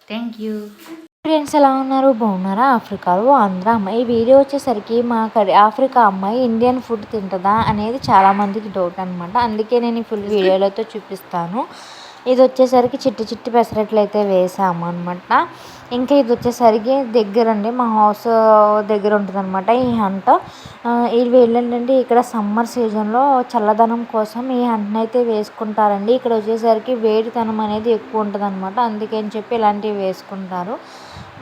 Thank you. Friends ఎలా ఉన్నారు, బాగున్నారా? ఆఫ్రికాలో ఆంధ్ర అమ్మాయి. ఈ వీడియో వచ్చేసరికి మా ఆఫ్రికా అమ్మాయి ఇండియన్ ఫుడ్ తింటుందా అనేది చాలామందికి డౌట్ అనమాట. అందుకే నేను ఈ ఫుల్ వీడియోలతో చూపిస్తాను. ఇది వచ్చేసరికి చిట్టి చిట్టి పెసరట్లు అయితే వేసాము అనమాట. ఇంకా ఇది వచ్చేసరికి దగ్గరండి, మా హౌస్ దగ్గర ఉంటుంది అనమాట ఈ హంట. ఇది వెళ్ళండి, ఇక్కడ సమ్మర్ సీజన్లో చల్లదనం కోసం ఈ హంటను అయితే వేసుకుంటారండి. ఇక్కడ వచ్చేసరికి వేడితనం అనేది ఎక్కువ ఉంటుంది అనమాట. అందుకని చెప్పి ఇలాంటివి వేసుకుంటారు.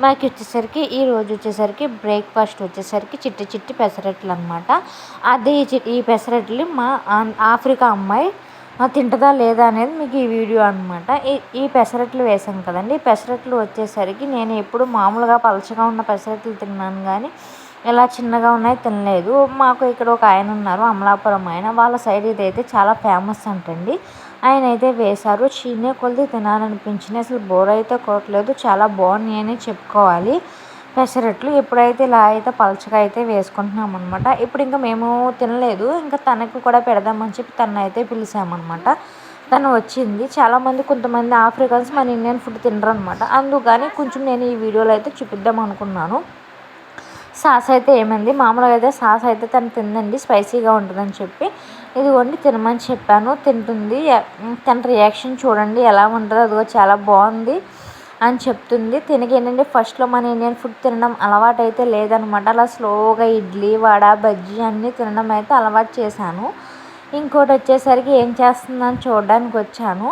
మాకు వచ్చేసరికి ఈరోజు వచ్చేసరికి బ్రేక్ఫాస్ట్ వచ్చేసరికి చిట్టి చిట్టి పెసరట్లు అనమాట. అదే ఈ పెసరట్లు మా ఆఫ్రికా అమ్మాయి తింటుందా లేదా అనేది మీకు ఈ వీడియో అనమాట. ఈ పెసరట్లు వేసాం కదండి. ఈ పెసరట్లు వచ్చేసరికి నేను ఎప్పుడు మామూలుగా పలచగా ఉన్న పెసరట్లు తిన్నాను, కానీ ఇలా చిన్నగా ఉన్నాయి తినలేదు. మాకు ఇక్కడ ఒక ఆయన ఉన్నారు, అమలాపురం ఆయన, వాళ్ళ సైడ్ ఇదైతే చాలా ఫేమస్ అంటండి. ఆయన అయితే వేశారు. చీనే కొలిది తినాలనిపించింది. అసలు బోర్ అయితే కొట్టలేదు, చాలా బాగున్నాయి అని చెప్పుకోవాలి పెసరట్లు. ఇప్పుడైతే ఇలా అయితే పలచగా అయితే వేసుకుంటున్నాం అనమాట. ఇప్పుడు ఇంకా మేము తినలేదు, ఇంకా తనకు కూడా పెడదామని చెప్పి తను అయితే పిలిచామన్నమాట. తను వచ్చింది. చాలామంది కొంతమంది ఆఫ్రికన్స్ మన ఇండియన్ ఫుడ్ తినరు అనమాట. అందుకని కొంచెం నేను ఈ వీడియోలో అయితే చూపిద్దాం అనుకున్నాను. సాస్ అయితే ఏమైంది, మామూలుగా అయితే సాస్ అయితే తను తిందండి, స్పైసీగా ఉంటుందని చెప్పి. ఇదిగోండి తినమని చెప్పాను, తింటుంది. తన రియాక్షన్ చూడండి ఎలా ఉంటుందో. అదిగో చాలా బాగుంది అని చెప్తుంది. తినకేంటంటే ఫస్ట్లో మన ఇండియన్ ఫుడ్ తినడం అలవాటు అయితే లేదనమాట. అలా స్లోగా ఇడ్లీ, వడ, బజ్జీ అన్నీ తినడం అయితే అలవాటు చేశాను. ఇంకోటి వచ్చేసరికి ఏం చేస్తుందని చూడడానికి వచ్చాను.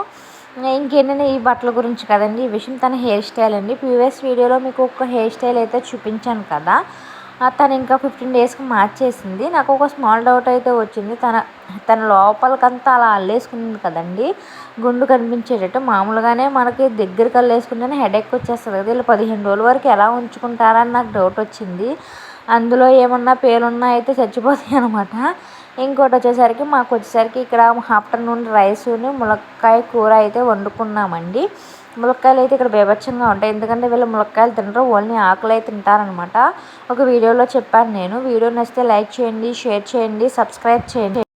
ఇంకేంటంటే ఈ బట్టల గురించి కదండి ఈ విషయం. తన హెయిర్ స్టైల్ అండి. ప్రీవియస్ వీడియోలో మీకు ఒక హెయిర్ స్టైల్ అయితే చూపించాను కదా, తను ఇంకా 15 డేస్కి మార్చేసింది. నాకు ఒక స్మాల్ డౌట్ అయితే వచ్చింది. తన లోపలికంతా అలా అల్లేసుకుంది కదండి, గుండు కనిపించేటట్టు. మామూలుగానే మనకి దగ్గరికి అల్లేసుకుంటేనే హెడేక్ వచ్చేస్తుంది కదా, ఇలా 15 రోజుల వరకు ఎలా ఉంచుకుంటారని నాకు డౌట్ వచ్చింది. అందులో ఏమన్నా పేలున్నా అయితే చచ్చిపోతాయి అనమాట. ఇంకోటి వచ్చేసరికి మాకు వచ్చేసరికి ఇక్కడ ఆఫ్టర్నూన్ రైస్ని ములక్కాయ కూర అయితే వండుకున్నామండి. ములక్కాయలు అయితే ఇక్కడ బీభత్సంగా ఉంటాయి, ఎందుకంటే వీళ్ళు ములక్కాయలు తినరు, ఓన్లీ ఆకులు అయితే తింటారనమాట. ఒక వీడియోలో చెప్పాను నేను. వీడియో నచ్చితే లైక్ చేయండి, షేర్ చేయండి, సబ్స్క్రైబ్ చేయండి.